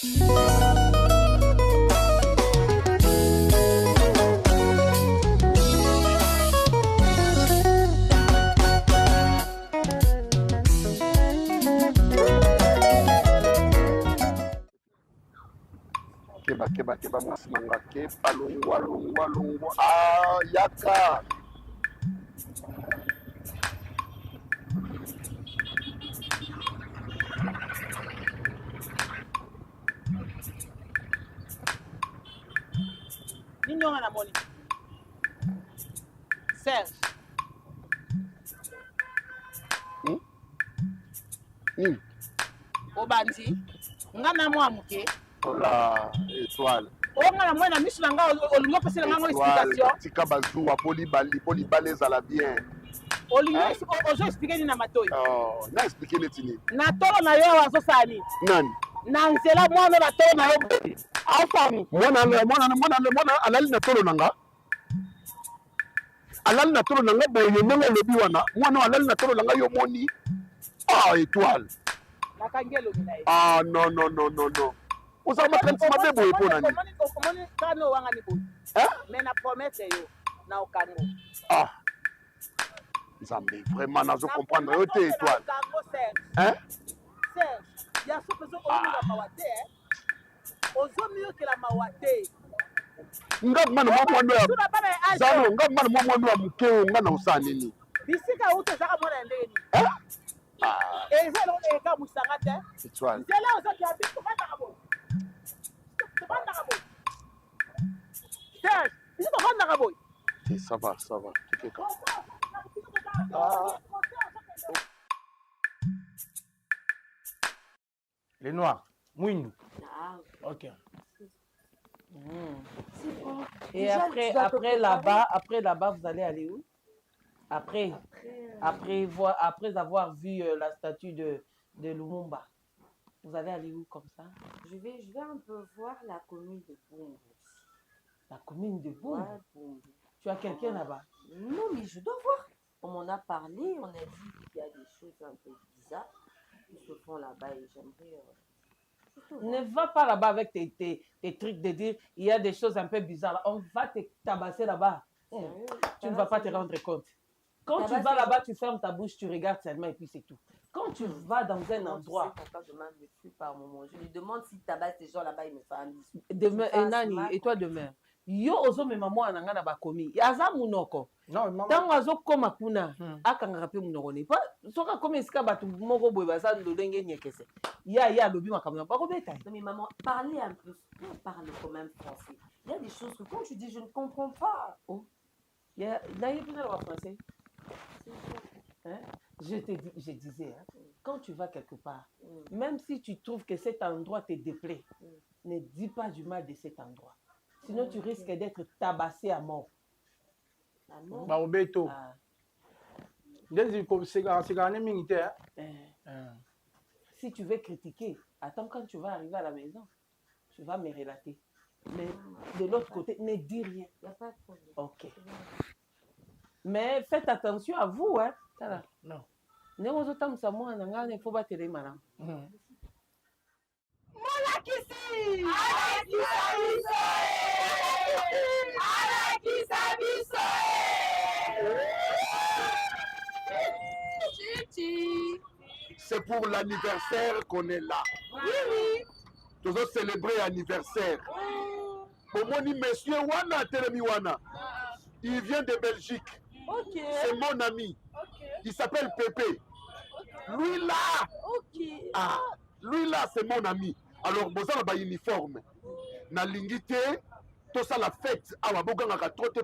Keba masimanga kepa longwa ah yaka nini onga na moni Serge obandi nga na mwa muke ola étoile onga na mwana misu na nga olingo opesela nga ngo explication tika bazuwa poli bale ezala bien olingo ozo explike nini na matoi na explike neti nini na tolo na yo awa azosala nini nani na nzela mwana na tolo na yo afami mwana alali na tolo na nga alali na tolo na nga boye ndenge olobi wana mwana alali na tolo na nga yo moni étoile nakangi elobi na ye non ozala makanisi mabe boye mpo nani omoni kaka no owanga ni boye me na promese yo na okango nzambe vraiment nazo comprendre yo te étoile Serge ya so mpenza oyoka mawa te ozomiyokela mawa te nga mwana mwa mwando ya zano nga mwana mwa mwando ya moke oyo nga na osala nini bisika uto ezaka mwana ya ndenge nini eza eloko eka musanga te nzela ozaki abi tobandaka boye tobandaka boye Serge bisi tobandaka boye ça va tikeka Les noirs, Mouindou. Ok. Et après là-bas, vous allez aller où? Après avoir vu la statue de Lumumba, vous allez aller où comme ça? Je vais un peu voir la commune de Boumou. La commune de Boumou? Ouais, Boumou. Tu as quelqu'un là-bas? Non, mais je dois voir. On m'en a parlé, on a dit qu'il y a des choses un peu bizarres qui se font là-bas et j'aimerais... Ne va pas là-bas avec tes trucs de dire il y a des choses un peu bizarres. On va te tabasser là-bas. Tu ne vas pas te rendre compte. Quand tu vas là-bas, tu fermes ta bouche, tu regardes seulement et puis c'est tout. Quand tu vas dans un endroit... Papa demande le flux par moment. Je lui demande s'il tabasse ces gens là-bas, il me fait un bisou. Demain, et toi demain. Yo ozo me maman ananga na bakomi. Aza munoko. Non, maman. Tango azo koma kuna. Akanga pe munoko ne. Pas soka comme esika batu moko boy baza ndolenge nyekese. Ya lobi makamna. Pas kobeta. Non mais maman, parlez un peu. Parle quand même français. Il y a des choses que quand tu dis je ne comprends pas. Oh. Il y a d'ailleurs plus en français. Hein? Je disais, hein, quand tu vas quelque part, même si tu trouves que cet endroit te déplaît, ne dis pas du mal de cet endroit. Sinon, tu risques d'être tabassé à mort. À mort? Bah, au béto. Si tu veux critiquer, attends quand tu vas arriver à la maison, tu vas me relater. Mais de l'autre côté, ne dis rien. Il n'y a pas de problème. Ok. Mais faites attention à vous, hein. Non. Ne vous autant ça moi il faut pas te les malins. C'est pour l'anniversaire qu'on est là. Oui. Nous allons célébrer l'anniversaire. Omoni monsieur Wana Telemi Wana. Il vient de Belgique. Ok. C'est mon ami. Il s'appelle Pépé. Lui là. Lui là, c'est mon ami. Alors, vous avez un uniforme. Na lingité, tout ça la fête.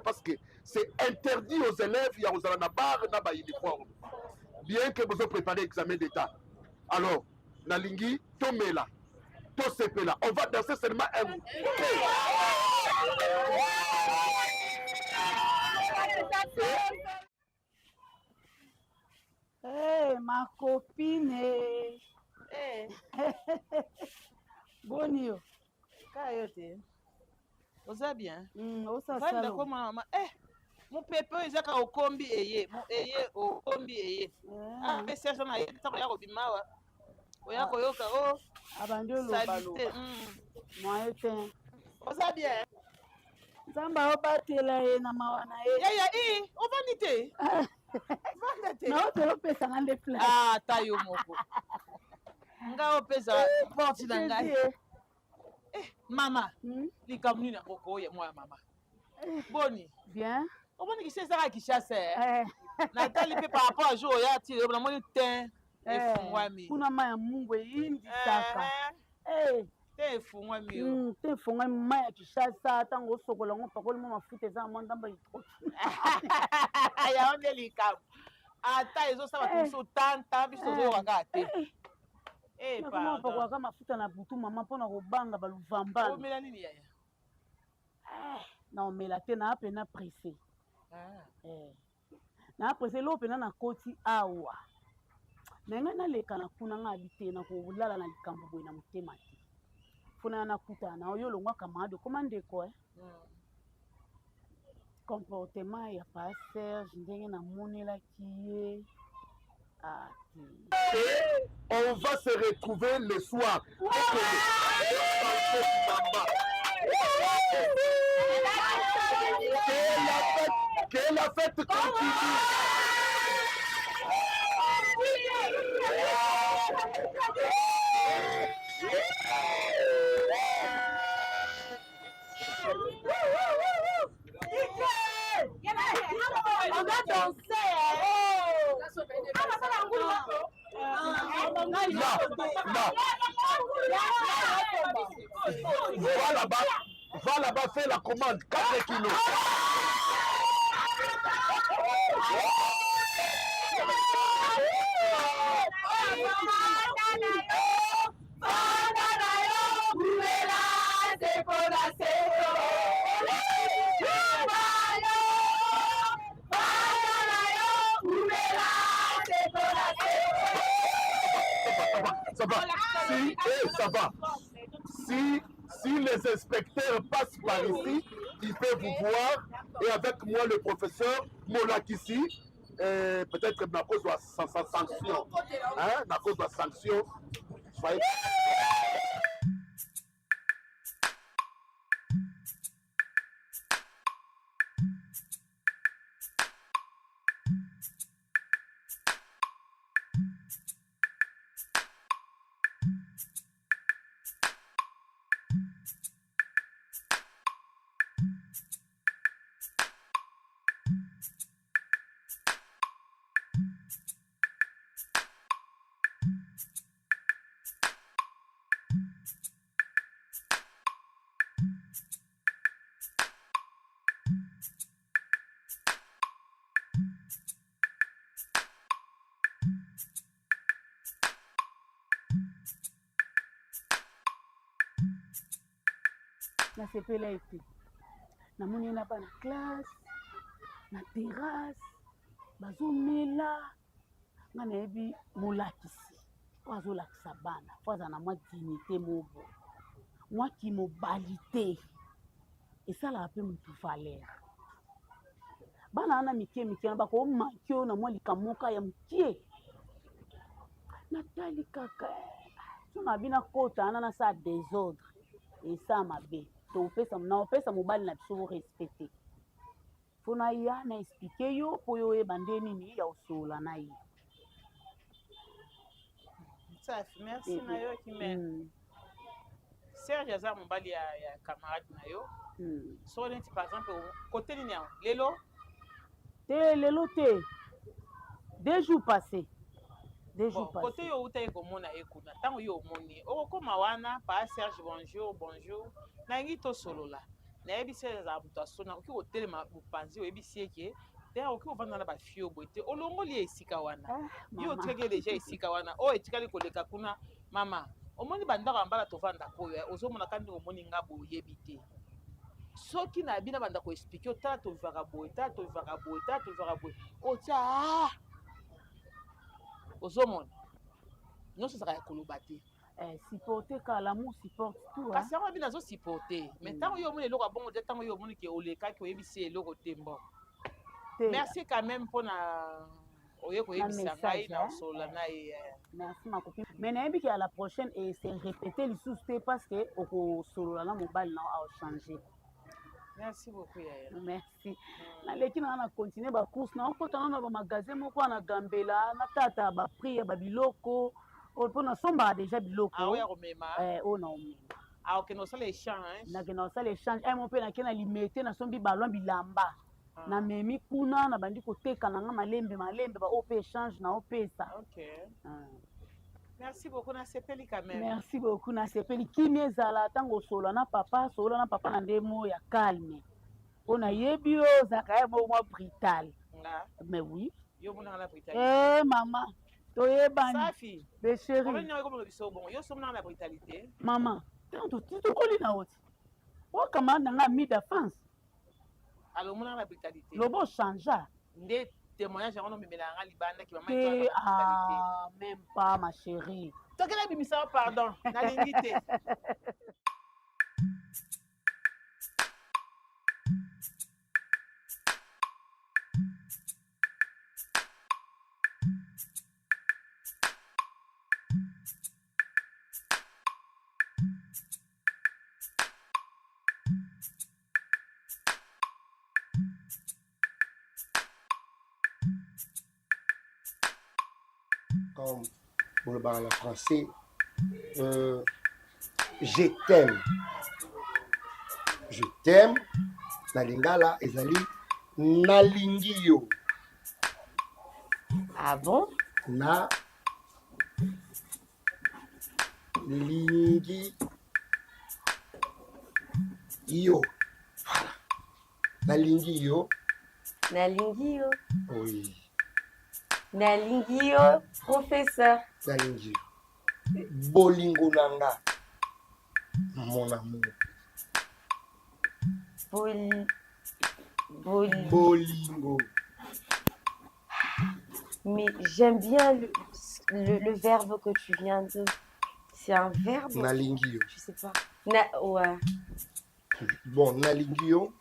Parce que c'est interdit aux élèves. Il y a aux bar na uniforme. Bien que vous avez préparé l'examen d'état. Alors, na lingi, tomé là. Tout c'est là. On va danser seulement un. Hey, ma copine. Hey. Bonio. Kayote. Oza bien. Osa Vanda salon. ko mama. Mon pepe ezaka okombi eye. Mon eye okombi eye. Mais Serge na ye tako ya ko bimawa. Oya ko yoka abandi olobaloba moye te oza bien nzambe aobatela ye na mawa na ye yaya ovandi te vanda te naotela opesanga nde place ata yo moko nga opesa porte na ngai mama likambo nini yango koya mwana mama boni bien oboniki ezaka kishasa natali mpe par rapport a jour oyo atile namoni te efungwami kuna ma ya mungu eyindisaka te efungwami te efungwami ma ya kishasa ntango osokola yango pakolimo mafuta eza na mwa ndamba yango nde likambo ata ezosala toso tanta biso tozoyokaka te pakolaka mafuta na butu mama mpona kobanga baluvambala omela nini yaya naomela te naa pena presse naa presse loo pena na koti awa na ngai naleka na kuna nga abi te na kolala na likambo boye na motema te fona nakutana na oyo olongwa camarade okoma ndeko comportement ya pa Serge ndenge namonelaki ye on va se retrouver le soir. Que la fête continue. On va danser. Va là-bas, fais la commande, 4 kilos. Ça va. Ça va. Si les inspecteurs passent par ici, ils peuvent vous voir. Et avec moi, le professeur Molakissi, peut-être que à cause de la sanction. Hein, à cause de la sanction. Soyez... nasepela ete namoni na bana classe na terrasse bazomela nga nayebi molakisi po azolakisa bana po aza na mwa dignité mobo mwa kimobalité esalaka mpe motu valeur bana wana mike mike na bakomaki oyo na mwa likamoka ya mokie natali kaka so nabina kota ana nasala désordre esa mabe naopesa mobali na biso respecte mpona ya na explike yo mpo yo oyeba nde nini ya osolola na ye merci na yo kimene Serge aza mobali ya camarade na yo so neti par exemple kote nini yango lelo te lelo te 2 jours passé kote yo outa ye komona ye kuna ntango yo omoni okokóma wana pa Serge bonjour nangi tosolola nayebi Serge azala moto asona okoki kotelema bopanzi oyebisi eke te okoki kovanda na bafio boye te olongoli ye esika wana yo otikaki deja esika wana oyo etikali koleka kuna mama omoni bandako ya mbala tovandaka oyo ozomona kandi omoni nga boye oyebi te soki na bina bandako explike otala tovivaka boye tala tovivaka boye tala tovivaka boye otia ozomona nyonso ezaka ya koloba te supporter ka l'amour supporte tout kasi yango bino azosupporte mais ntango yo omoni eloko ya bongo te ntango yo omoni ke olekaki oyebisi eloko te mbo merci quand même mpona oye koyebisa ngai na osola na ye. Merci ma copine. Mais nayebi que à la prochaine et c'est répéter les sous parce que okosolola na mobile na a changer. Merci beaucoup yaya. Merci. Naleki na continuer ba course na okota na ba magasin moko na Gambela na tata ba prix ba biloko mpona somba déjà biloko. Ah oui, omema. Oh na omema. Ah ok, no sala échange. Na kena sala échange. Mon pe na kena limité na sombi balon bilamba. Na memi kuna na bandi koteka na nga malembe ba op échange na opesa. OK. Merci beaucoup na sepeli quand même. Merci beaucoup na sepeli kimia ezala tango solo na papa na ndemo ya calme. Ona yebi o zaka mo brutal. Mais oui. Yo mona na brutalité. Maman. Toyebani. Safi. Be chérie. Comment nyo ko biso bon. Yo somna na brutalité. Maman, tu koli na oti. O kama na nga mi défense. Alors mona na brutalité. Lobo changea. Nde témoignage on me la libanda ki maman to ah même pas ma chérie. Toi quel bimisa pardon. Na lingité. Comme pour le parler français, je t'aime. Je t'aime. Na lingala ezali nalingi yo. Ah bon? Na lingi yo. Voilà. Nalingi yo. Nalingi yo. Oui. Nalingi yo, professeur. Nalingi yo. Bolingo nanga. Mon amour. Bolingo. Mais j'aime bien le verbe que tu viens de... C'est un verbe? Nalingi yo. Je sais pas. Ouais. Bon, nalingi yo.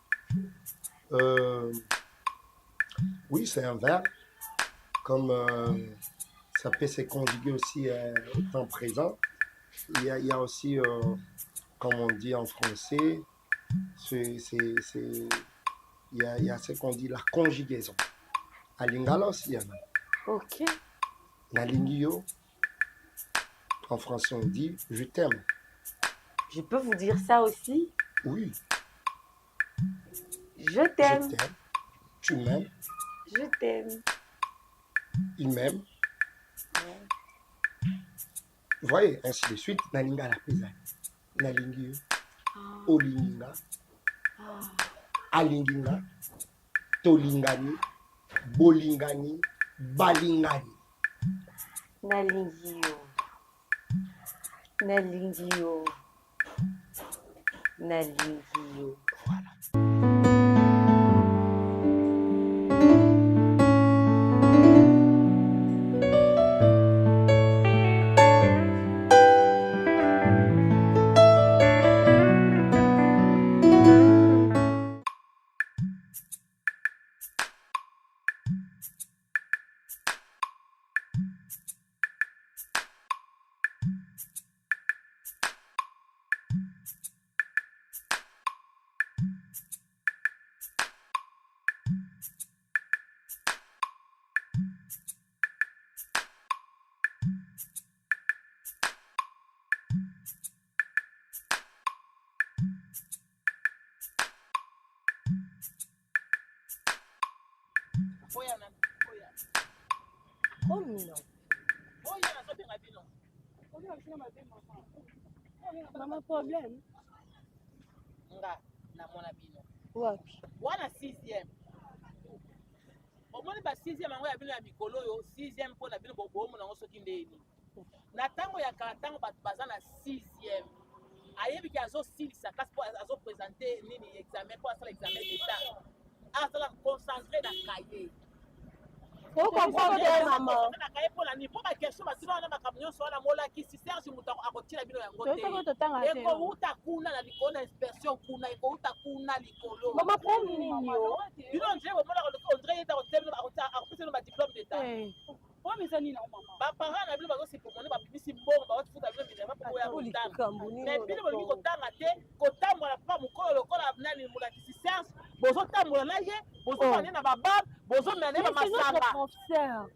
Oui, c'est un verbe. Comme ça peut se conjuguer aussi au temps présent. Il y a aussi, comme on dit en français, il y a ce qu'on dit la conjugaison. À lingala aussi, il y en a. Ok. Nalingi yo. En français, on dit je t'aime. Je peux vous dire ça aussi? Oui. Je t'aime. Je t'aime. Tu m'aimes. Je t'aime. Il m'aime. Ouais. Vous voyez, ainsi de suite. Nalinga la pesa. Nalingi yo. Olinga. Alinginga. Tolingani. Bolingani. Balingani. Nalingi yo. Nalingi yo. Nalingi yo. Voilà. Oh mignon. Maman problème. Nga na mona bino. Wapi? Wana 6e. Omoni ba 6e yango ya bino ya mikolo yo 6e mpo na bino bobomo nango soki ndeni. Na tango ya katango bato baza na 6e. Ayebi ki azosilisa kasi po azopresente nini examen po asala examen d'etat. Azala concentré na cahier. Faut comprendre bien, maman. Pour ma question, parce que on a camion sur la mola qui si Serge Mouta a retiré la bino ya ngote. Et ko uta kuna na likona inspection kuna et ko uta kuna likolo. Maman prend nini yo? Bino nje bo mola ko ndre yeta hotel a repese ma diplôme d'état. Oh mais ça ni na maman. Ba parents na bino ba ko se pour ba bisi mbongo ba futa bino bino ba ko ya kotanga. Mais bino ba ko tanga te ko tambola pa mukolo lokola nani mola ki si Serge bozo tambola na ye bozo bane na baba bozo mene ba masanga.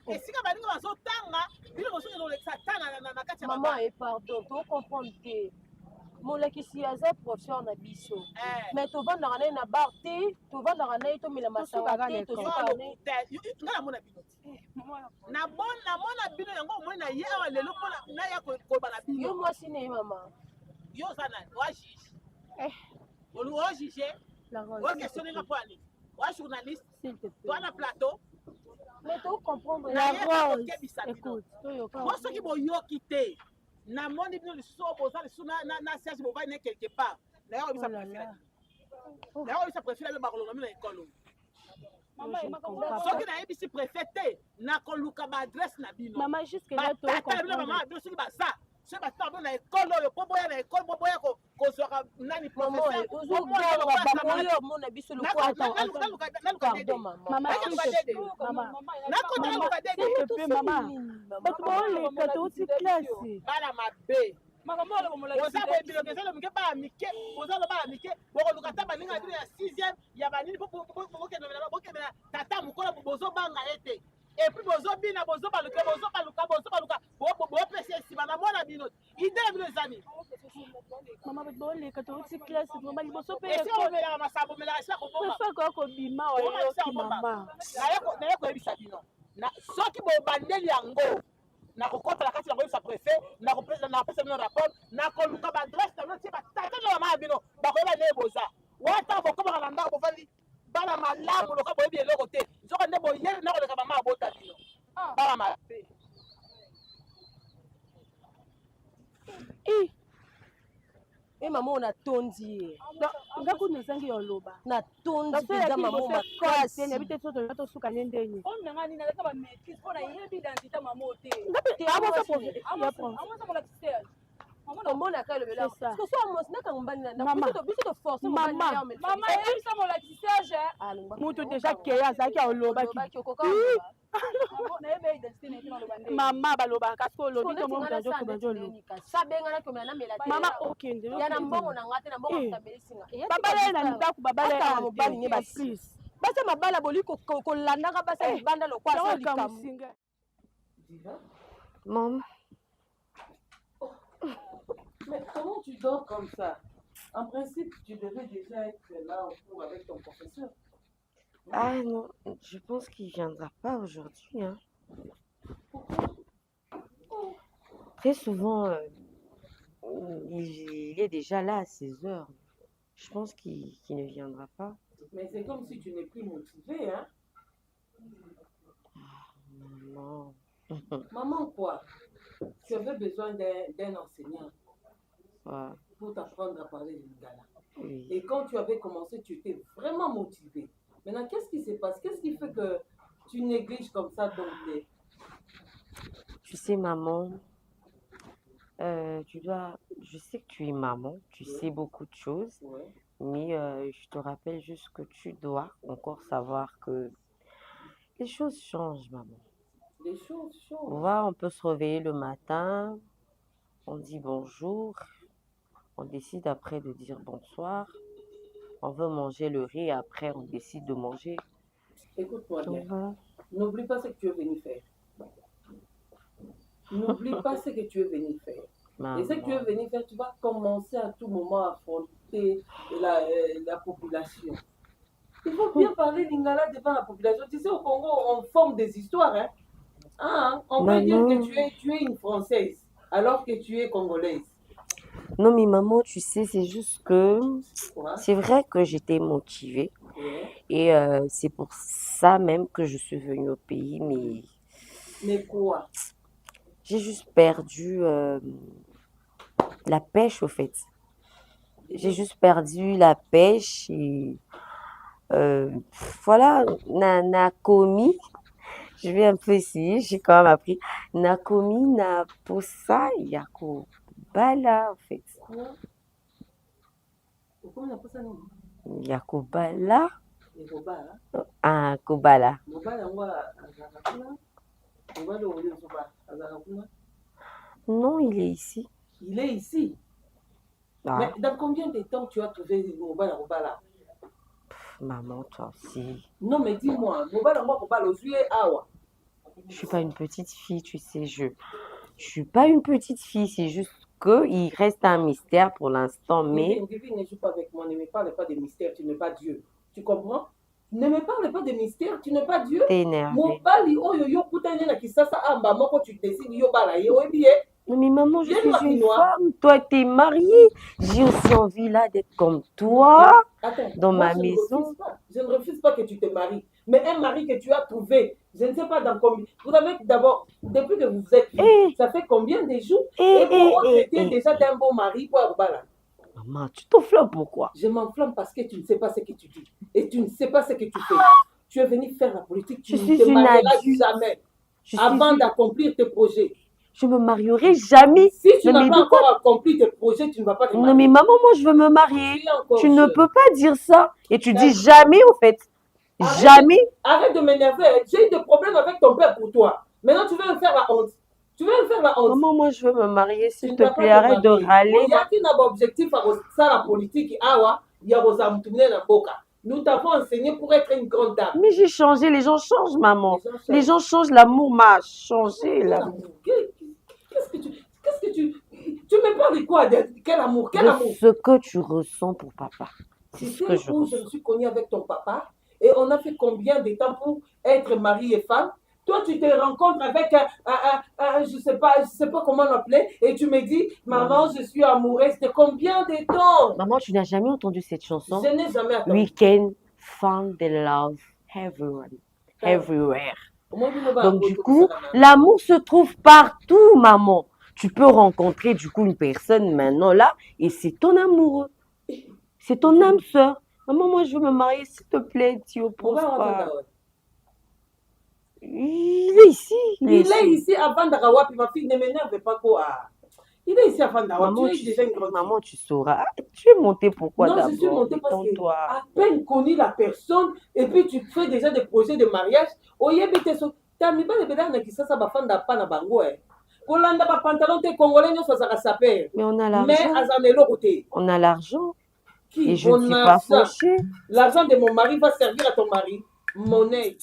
Et si ka bani bazo tanga bino bozo no leksa tanga na kati ya maman et pardon to comprendre que molakisi aza professeur na biso mais tovandaka naye na bar te tovandaka naye tomela masanga te tosukaka naye nga namona bino namona bino yango omoi na ye awa lelo mpona naya koyeba na bino yo mwasi ne ye mama yo oza nani oa juge oa juge oa questionne nga mpo ya nini oa journaliste toa na plateau mais to comprendre nayekokebisa bino mo soki boyoki te namoni bino lisusu oyo boza lisusu na serge bovai ne quelque part nayoyebisa préfet abe bakolonga bino na ekolo soki nayebisi préfet te nakoluka baadresse na bino batata bino bamama bino soki baza soki batata bino na ekolo oyo po boya na ekolo po boya kozwaka nani professeuromona biso bato baoleka touti classe bana mabe oza boyebiloke eza lomoke baya mike oza lo baya mike bokoluka ta baninga na bino ya 6e ya banini bokendela tata mokolo bozobanga ete epuis bozobina bozobaluka bopesa esima na mwana bino ide na bino eza nini mama bato baoleka touti classe mama liboso mpe esi omelaka masabo omelaka esila kobomafaka kobima oyoki mama naye koyebisa bino soki bobandeli yango nakokotala kati yango yebisa préfet nakopesa bino rapport nakoluka baadresse na bino tie batata na bamaya bino bakoyeba nde boza wata bokomaka na ndako bovandi bana malamu loka boyebi eloko te soki nde boyeli nakoleka bamaya bota bino bana mabe mama oyo natondi ye nga kuna ezangi ya oloba natondi mpenza mama o makasi nayebi te so toza tosuka ne ndenge omonaka elobela mutu deja keye azalaki aolobaki mama balobaka soki olobi tomomama okende babala na ndako babala mobali nye baplus basa mabala boli kolandaka basa libanda lokwasa likambo. Maman. Mais comment tu dors comme ça? En principe, tu devais déjà être là en cours avec ton professeur. Ah non, je pense qu'il ne viendra pas aujourd'hui. Hein. Très souvent, il est déjà là à 16 heures. Je pense qu'il ne viendra pas. Mais c'est comme si tu n'es plus motivée, hein? Maman. Maman quoi? Tu avais besoin d'un enseignant pour t'apprendre à parler du Lingala. Oui. Et quand tu avais commencé, tu étais vraiment motivée. Maintenant, qu'est-ce qui se passe? Qu'est-ce qui fait que tu négliges comme ça ton idée? Tu sais, maman, je sais que tu es maman, tu sais beaucoup de choses, mais je te rappelle juste que tu dois encore savoir que les choses changent, maman. Les choses changent. Voilà, on peut se réveiller le matin, on dit bonjour, on décide après de dire bonsoir, on veut manger le riz, après on décide de manger. Écoute-moi bien, Voilà. n'oublie pas ce que tu es venu faire. N'oublie pas ce que tu es venu faire. Maman. Et ce que tu es venu faire, tu vas commencer à tout moment à affronter la population. Il faut bien parler lingala devant la population. Tu sais, au Congo, on forme des histoires. Hein? Ah, on peut dire que tu es une Française alors que tu es Congolaise. Non, mais maman, tu sais, c'est juste que c'est vrai que j'étais motivée. Et c'est pour ça même que je suis venue au pays. Mais quoi? J'ai juste perdu la pêche, au fait. J'ai juste perdu la pêche et voilà, na commis. Je vais un peu essayer. J'ai quand même appris. Nakomi Naposa Yakobala, en fait. Yakobala. Ah, Kobala. Non, il est ici. Il est ici. Ah. Mais dans combien de temps tu as trouvé Mobala? Maman, toi aussi. Non, mais dis-moi, Mobala aujourd'hui est Awa. Je suis pas une petite fille, tu sais. Je suis pas une petite fille. C'est juste qu'il reste un mystère pour l'instant. Mais. Vivi, ne joue pas avec moi. Ne me parle pas de mystère. Tu n'es pas Dieu. Tu comprends? Ne me parle pas de mystère. Tu n'es pas Dieu. T'es énervé. Mobali, oh yo yo, putain, il y a qui ça, amba, moi, quand tu décides, yo, bala, yo, bien. Non, mais maman, je suis une femme. Toi, t'es mariée. J'ai aussi envie là d'être comme toi. Attends, dans moi, ma maison. Je ne refuse pas que tu te maries. Mais un mari que tu as trouvé, je ne sais pas dans combien. Vous savez d'abord, depuis que vous êtes ça fait combien de jours? Et pour traiter déjà d'un bon mari pour Arbala. Maman, tu t'enflammes pourquoi? Je m'enflamme parce que tu ne sais pas ce que tu dis. Et tu ne sais pas ce que tu fais. Tu es venu faire la politique. Tu ne te marieras jamais. Avant d'accomplir tes projets. Je me marierai jamais. Si tu n'as pas encore accompli tes projets, tu ne vas pas te marier. Non mais maman, moi je veux me marier. Tu ne peux pas dire ça. Et tu dis jamais au fait. Jamais. Arrête de m'énerver. J'ai eu des problèmes avec ton père pour toi. Maintenant tu veux me faire la honte. Tu veux me faire la honte. Maman, moi je veux me marier, s'il te plaît. Arrête de râler. Il y a qui n'a pas objectif à ça la politique. Il y a vos amtoumne dans boca. Nous t'avons enseigné pour être une grande dame. Mais j'ai changé, les gens changent, maman. Les gens changent, l'amour m'a changé. Qu'est-ce que tu me parles de quoi? Quel amour? Quel amour? Ce que tu ressens pour papa. C'est ce que je me suis connue avec ton papa et on a fait combien de temps pour être mari et femme? Toi, tu te rencontres avec je sais pas comment l'appeler, et tu me dis, maman, je suis amoureuse. De combien de temps? Maman, tu n'as jamais entendu cette chanson? Je n'ai jamais entendu. We can find the love everywhere. Donc du coup, l'amour se trouve partout, maman. Tu peux rencontrer du coup une personne maintenant là, et c'est ton amoureux. C'est ton âme sœur. Maman, moi je veux me marier, s'il te plaît, tu opposes pas. Il est ici. Il est ici avant d'Arawapi, ma fille, ne m'énerve pas quoi. Il est ici avant d'Arawapi. Maman, tu sauras. Tu es montée pourquoi d'abord? Non, je suis montée parce que à peine connu la personne, et puis tu fais déjà des projets de mariage. T'as mis pas les bédanes qui ça va faire pas na bango. Kolanda ba pantalon te congolais non ça saper. Mais on a l'argent. Mais azanelo côté. On a l'argent. Et je ne suis pas fauchée. L'argent de mon mari va servir à ton mari. Monnaie.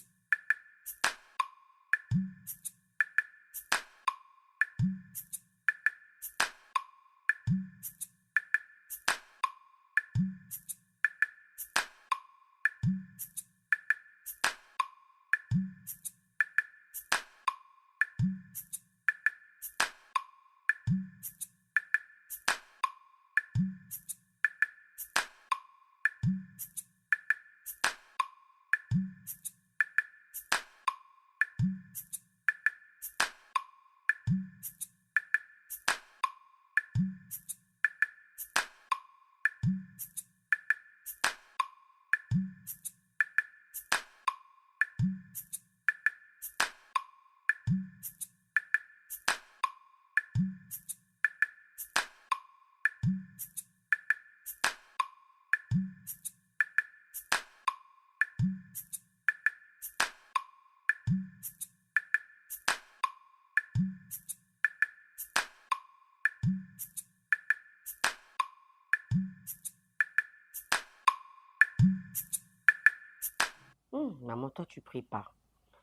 Maman, toi, tu pries pas.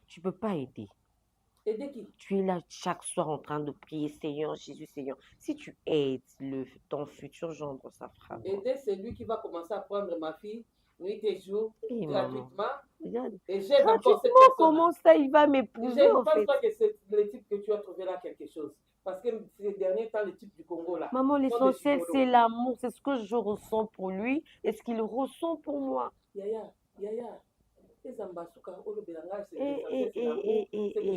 Tu peux pas aider. Aider qui? Tu es là chaque soir en train de prier, Seigneur Jésus, Seigneur. Si tu aides ton futur gendre, ça fera. Aider, c'est lui qui va commencer à prendre ma fille, nuit et jour, gratuitement. Regarde. Et j'aide encore cette personne. Comment ça, il va m'épouser? Je ne pense pas que c'est le type que tu as trouvé là quelque chose. Parce que ces derniers temps, le type du Congo là. Maman, l'essentiel, c'est l'amour. C'est ce que je ressens pour lui et ce qu'il ressent pour moi. Yaya.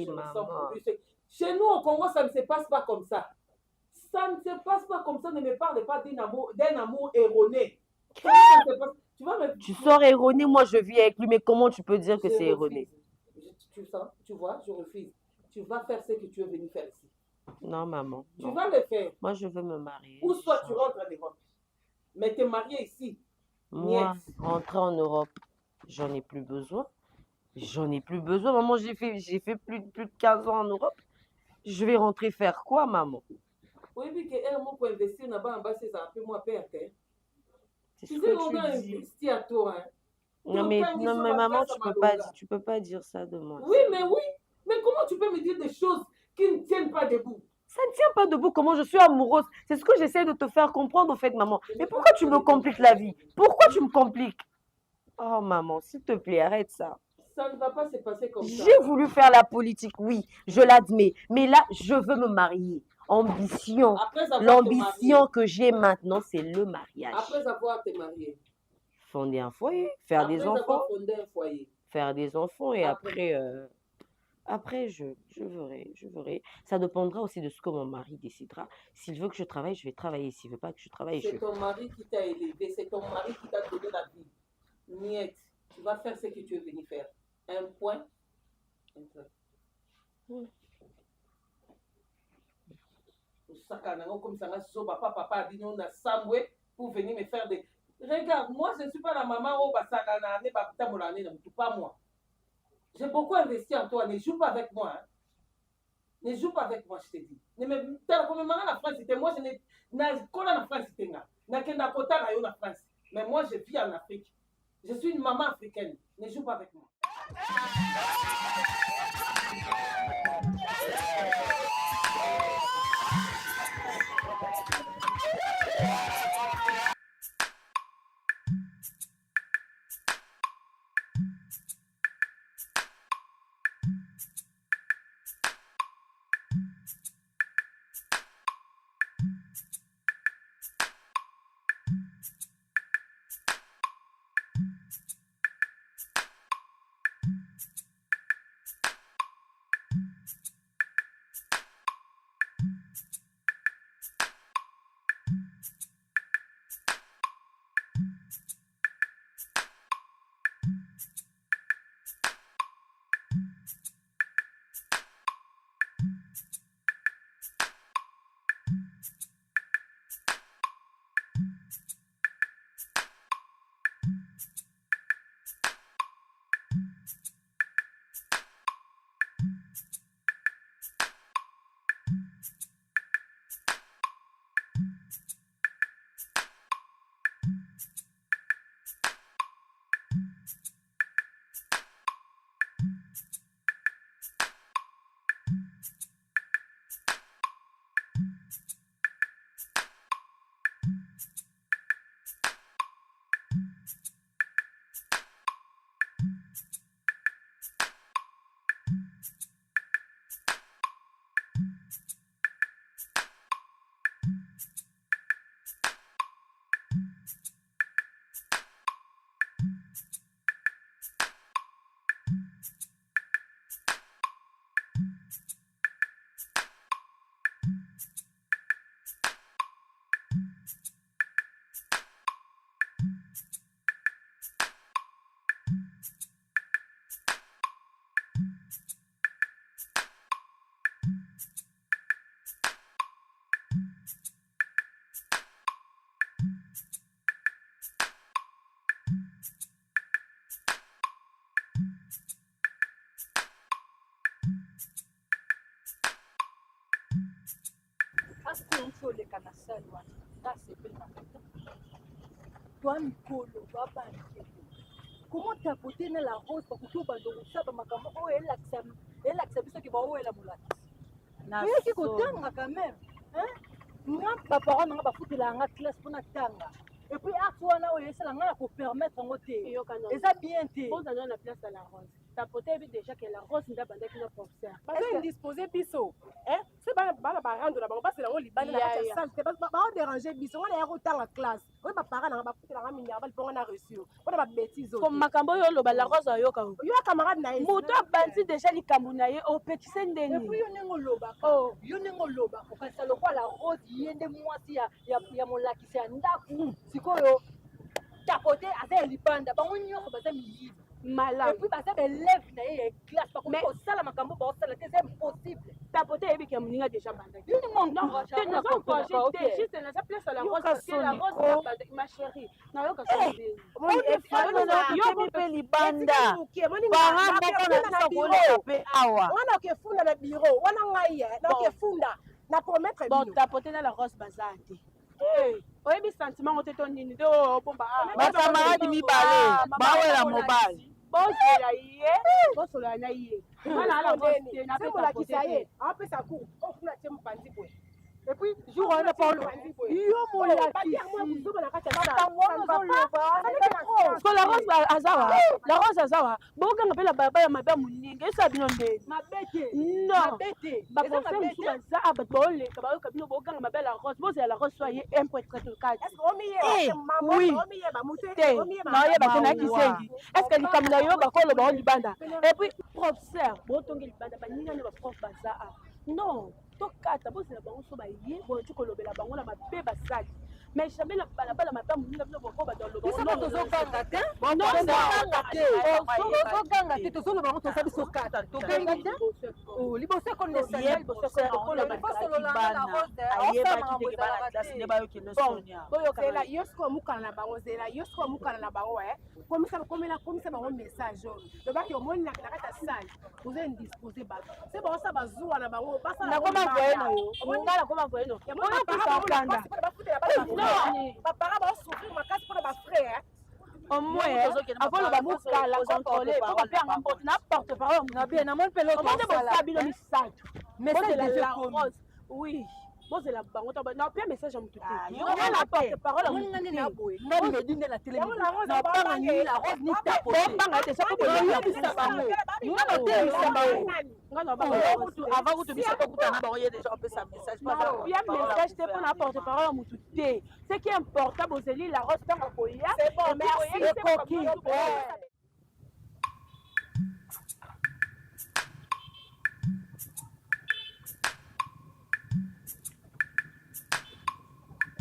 Maman. Chez nous au Congo, ça ne se passe pas comme ça. Ça ne se passe pas comme ça. Ne me parle pas d'un amour erroné. Tu sors erroné, moi je vis avec lui, mais comment tu peux dire que c'est erroné? Tu sens, tu vois, je refuse. Tu vas faire ce que tu es venu faire ici. Non, maman. Tu vas le faire. Moi, je veux me marier. Ou soit tu rentres en Europe. Mais te marier ici. Moi, rentrer en Europe, j'en ai plus besoin. J'en ai plus besoin. Maman, j'ai fait plus de 15 ans en Europe. Je vais rentrer faire quoi, maman? Oui, mais qu'un mot pour investir là-bas en bas, c'est un peu moins perte. Hein? C'est Tu ce sais, que on a tu dis. investi à toi. Hein? Non, mais maman, tu peux pas dire ça de moi. Oui. Mais comment tu peux me dire des choses qui ne tiennent pas debout? Ça ne tient pas debout. Comment je suis amoureuse? C'est ce que j'essaie de te faire comprendre, en fait, maman. Mais pourquoi tu me compliques la vie? Pourquoi tu me compliques? Oh, maman, s'il te plaît, arrête ça. Ça ne va pas se passer comme ça. J'ai voulu faire la politique, oui, je l'admets. Mais là, je veux me marier. Ambition. L'ambition que j'ai maintenant, c'est le mariage. Après avoir te marié. Fonder un foyer, faire des enfants. Avoir fondé un foyer. Faire des enfants et après, je verrai. Ça dépendra aussi de ce que mon mari décidera. S'il veut que je travaille, je vais travailler. S'il ne veut pas que je travaille, c'est ton mari qui t'a élevé, c'est ton mari qui t'a donné la vie. Niet, tu vas faire ce que tu es venu faire. Un point. Comme ça, papa a dit on a Samoué pour venir me faire des. Regarde, moi je ne suis pas la maman au Basakana, pas moi. J'ai beaucoup investi en toi, ne joue pas avec moi. Hein. Ne joue pas avec moi, je te dis. Ne me comme maman la France, c'était moi, je n'ai pas la France, c'était là. Na kota na yo la France. Mais moi je vis en Afrique. Je suis une maman africaine. Ne joue pas avec moi. oleka na sale wana tasepeli na kota twa mikolo twabandeke comment tapote na la rose bakuti obanda kosaba makambo oyo elakisa biso ke baowela molakisi oyeki kotanga quand même nga baparent nanga bafutela yanga classe mpona tanga epuis arte wana oyo esala nga na kopermettre yango te eza bien te na place à la rose tapote ebi déjà que la rose nde abandaki na professeur baza indisposé biso se bana barando na bango basela yango libanda na kati ya sale te baodérange biso wana ya kotanga classe oyo baparent nanga bafutelanga minerval mpongo na reçu mpona babétise oyo makambo oyo oloba la rose ayoka yo camarade na ye moto abandi déjà likambo na ye opekise ndeni epuis yo ndenge olobaka okanisa lokwa la rose ye nde mwasi ya molakisi ya ndako sikoyo tapote aza ya libanda bango nyonso baza miyibi malamu. Et puis baza élève na ye classe pas comme ça la makambo ba ça c'est impossible. Tapoter yebi ke muninga déjà banda. Lui mon Non, c'est une projet juste dans sa place à la rose parce que la rose ma chérie. Na yo ka sonner. Yo pe libanda. Para moko na sokolo pe awa. Wana ke funda na bureau, wana ngai na ke funda na promettre bon tapoter na la rose bazate. Oyebi sentiment oteto nini do bomba. Ba camarade mibale. Ba wela mobile. Bosola ye, bosola na ye. Wana ala bosola na pe la kisaye, apesa cour, on funa tie mpanzi boy. Et puis jour on a pas yo mo la ki. Parce que la rose azawa, boka ngapela baba ya mabe muninga esa bino ndeni. Mabete. Non. Ba conseil musu za abat bole, ka ba kabino boka ngapela la rose, boze la rose soye un point très calme. Est-ce qu'on miye maman, oui. on miye ba muté, on miye ba kisengi. Est-ce que likamna yo ba kolo ba libanda? Et puis professeur, botongi libanda ba ninga ne ba prof baza. Non. Tokata bosi na bango so ba ye bo tukolobela bango na mabe basali mais jamais la balabala mabe muninga bino boko ba dans le bon non tozo kanga te bon non tozo kanga te tozo lo bango toza biso kata to kanga te oh liboso ko ne sa liboso ko na bana ayeba kiteke bana classe ne ba yo kino sonia boyo kala yosko mukana na bango zela yosko mukana na bango komisa bango message le ba ki o moni na kata salle vous êtes disposé ba c'est bon ça bazua na bango basa na koma voyeno ngala koma voyeno ya mona para kanda papa ba souffrir makasi pour ba frère au moins avant le bamuka la contrôler pour pas perdre n'importe n'importe parole na bien na mon peloton comment de sabino mi sac mais c'est la rose oui bon c'est la bango to na pia message à mututé yo la porte parole mon ngani na boy ngani medine la télé na pas ni la rose ni tapo bon banga te ça pour yo bisa bango ngana te bisa bango ngana bango avant que tu bisa ko kutana bango ye déjà on peut ça message pas bien message te pour na porte parole à mututé ce qui est important bon c'est la rose tant ko ya c'est bon merci coquille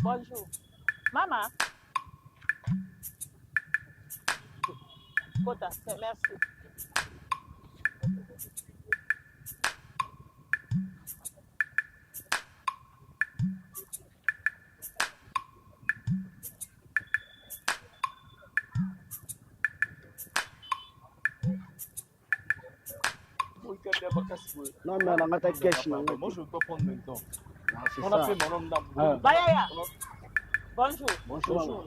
bonjour. Maman. Kota, merci. Non, mais on a ta cash. Moi, je ne veux pas prendre maintenant. On a fait mon homme Bayaya. Bonjour. Bonjour.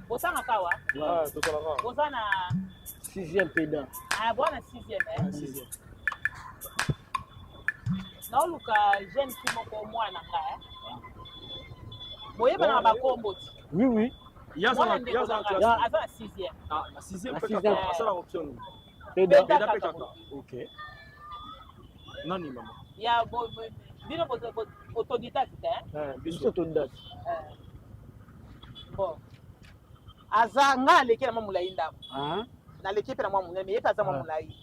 Bosana kawa? Ah, total. Bosana 6e pédant. Ah, bwana 6e eh. 6e. Na luka jeune fille moko mwana ka eh. Boyeba na bakombo. Oui. Il y a ça, il y a ça. Ah, ça 6e. Ah, la 6e pédant. Ça la option. Pédant. OK. Nani maman? Ya bino autodidacte eh. Biso autodidacte. Bon. Aza nga aleki na mwa mulai ndako. Naleki mpe na mwa munene ye kaza mwa mulai.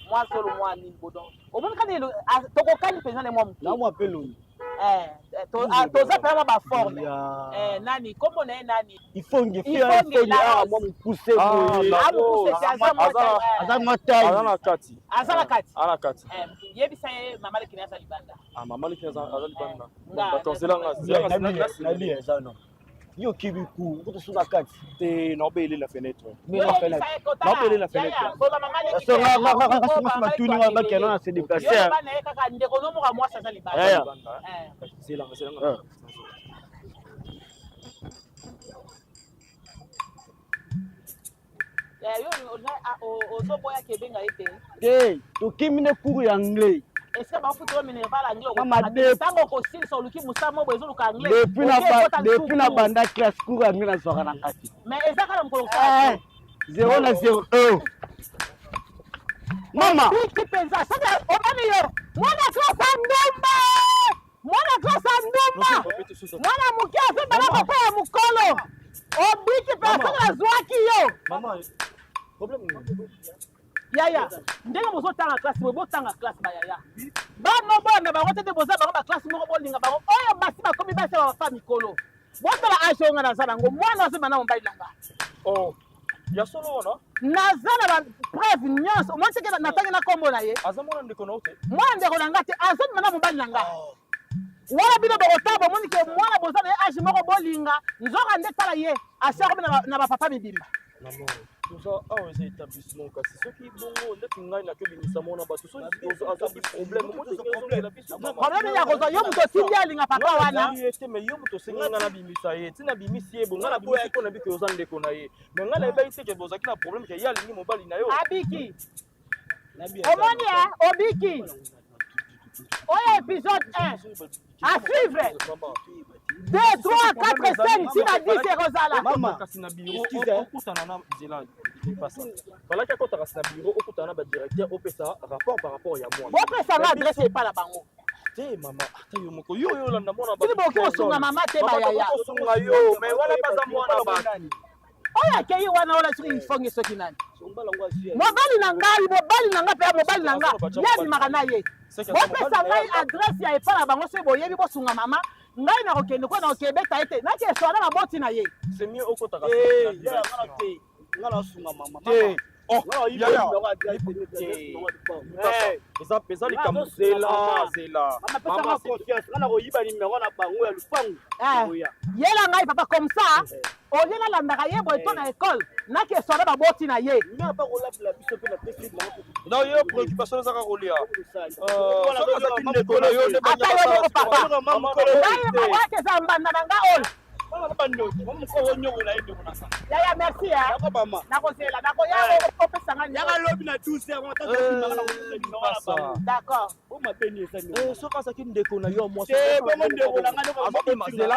Mwa solo mwa nini bodon. Omoni kani tokokani mpenza na mwa mutu. Na mwa peloni. Toza mpe na mwa baforme. Nani kombo na ye nani? Ifongi mwa mukuse boye. Aza mwa tayi. Aza na kati. Ana kati. Yebisa ye mama leki na libanda. Ah mama leki na libanda. Batozela nga. Nali eza non. Yo kibiku, kuto suna kati. Te na obeli la fenêtre. Mais la fenêtre. Na obeli la fenêtre. Bo mama leki. Ça nga matuni wa bakena na se déplacer. Yo bana ye kaka ndeko no moka mwasa za libanda. C'est là. Ozoboya kebenga ete. Te, tokimine cours ya anglais. Est-ce que bafuto minerval anglais ko tango ko sin so luki musamo bo ezoluka anglais. Depuis na banda classe cours ya anglais na soka na kati. Mais ezaka na mkolo. 0 na 0. Mama. Qui pensa ça omani yo. Mwana classe ndumba. Mwana mukia sema na kwa ya mukolo. Obiki pensa na zwaki yo. Mama. Problème ni. Yaya, ndenge bozo tanga classe bo tanga classe ba yaya. Bano bana ba rotete boza ba classe moko bolinga ba oyo basi ba komi ba sa ba mikolo. Botala ajo nga na zala ngo mwana azema na mbali langa. Oh, ya solo no? Nazala ba preuve nyonso omoni teke natangi na kombo na ye aza mwana ndeko na yo te mwana ndeko na nga te azondima na mobali na nga wana bino bokotala bomoni ke mwana boza na ye age moko bolinga nzoka nde tala ye asiako na bapapa mibimba toza awa eza établissement kasi soki bongo ndeti ngai nakebimisa mona bato soki azali problème motoezongela biso problème ya kozwa yo moto otindi alinga papa wana te mais yo moto osengi ngai nabimisa ye ntina bimisi ye bo ngai nabimisi mpo na biki oza ndeko na ye mais ngai nayebai te ke bozalaki na problème ke ye alingi mobali na yo abiki omoni obiki oyo épisode 1 à suivre 2, 3, 4, 5, 6 à 10 ekozala kasi na biro okutana na nzela epasa balaki akota kasi na biro okutana na badirecteur opesa rapport par rapport ya mwana bopesanga adresse epa na bango te mama ata yo moko yo olanda mwana tili boki kosunga mama te bayaya kosunga yo mais wana baza mwana bato oyo akei wana ola soki ifongi soki nani mobali na ngai mpe ya mobali na nga ye abimaka na ye bopesa ngai adresse ya epa na bango soki boyebi bosunga mama ngai nakokende ko nakokebeta ete nakeswana na boti na ye eza likambo zela yela ngai papa comme ça olie nalandaka ye boye to na ekole nakeswana baboti na ye na yo préoccupation ezaka kolia ata yo moko papa ngai wake eza mbanda na nga oyo yaya merci nakozela nakoya opesanga d'accord soki azalaki ndeko na yo mwazela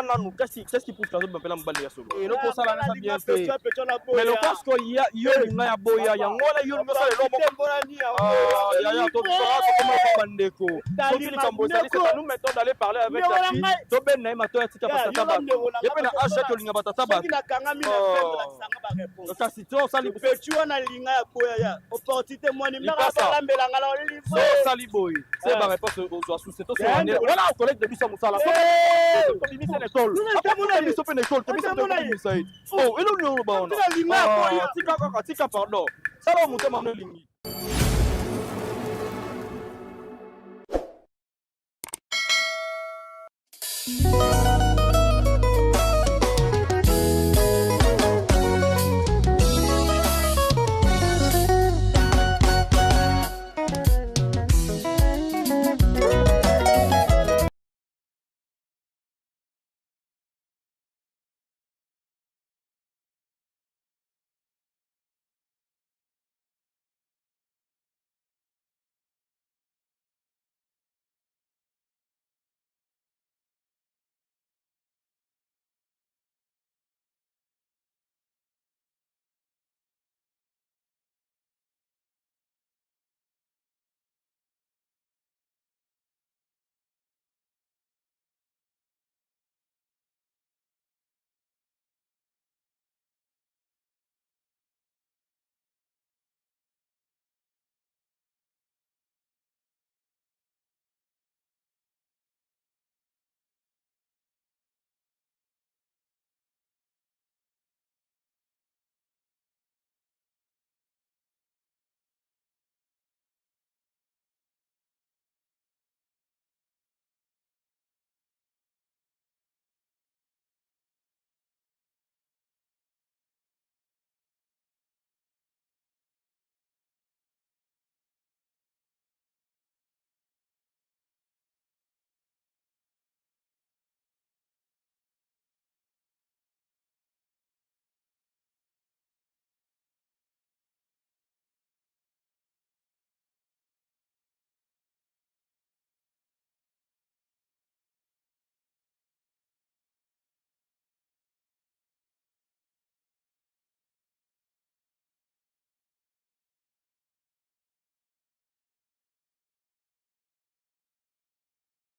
nanu qu'est-ce qui pousse azobapela mobali ya solo eloko osala nasa bien te mais lokoske yo linga ya boya yango wana yo linga osala eloko tokomaka bandeko soki likambo ezali c'est nous mettons d'aller parler avec la fille tobenda ye mato ya tika basata bato epe na age tolinga batata bato kasi to osali osali boye se bareponse ozwa susi wana collègue de biso ya mosala tobimisa na ekole biso mpe na ekole tobimisa ye eloni oloba wana tika kaka tika pardon sala motema no elingi Thank you.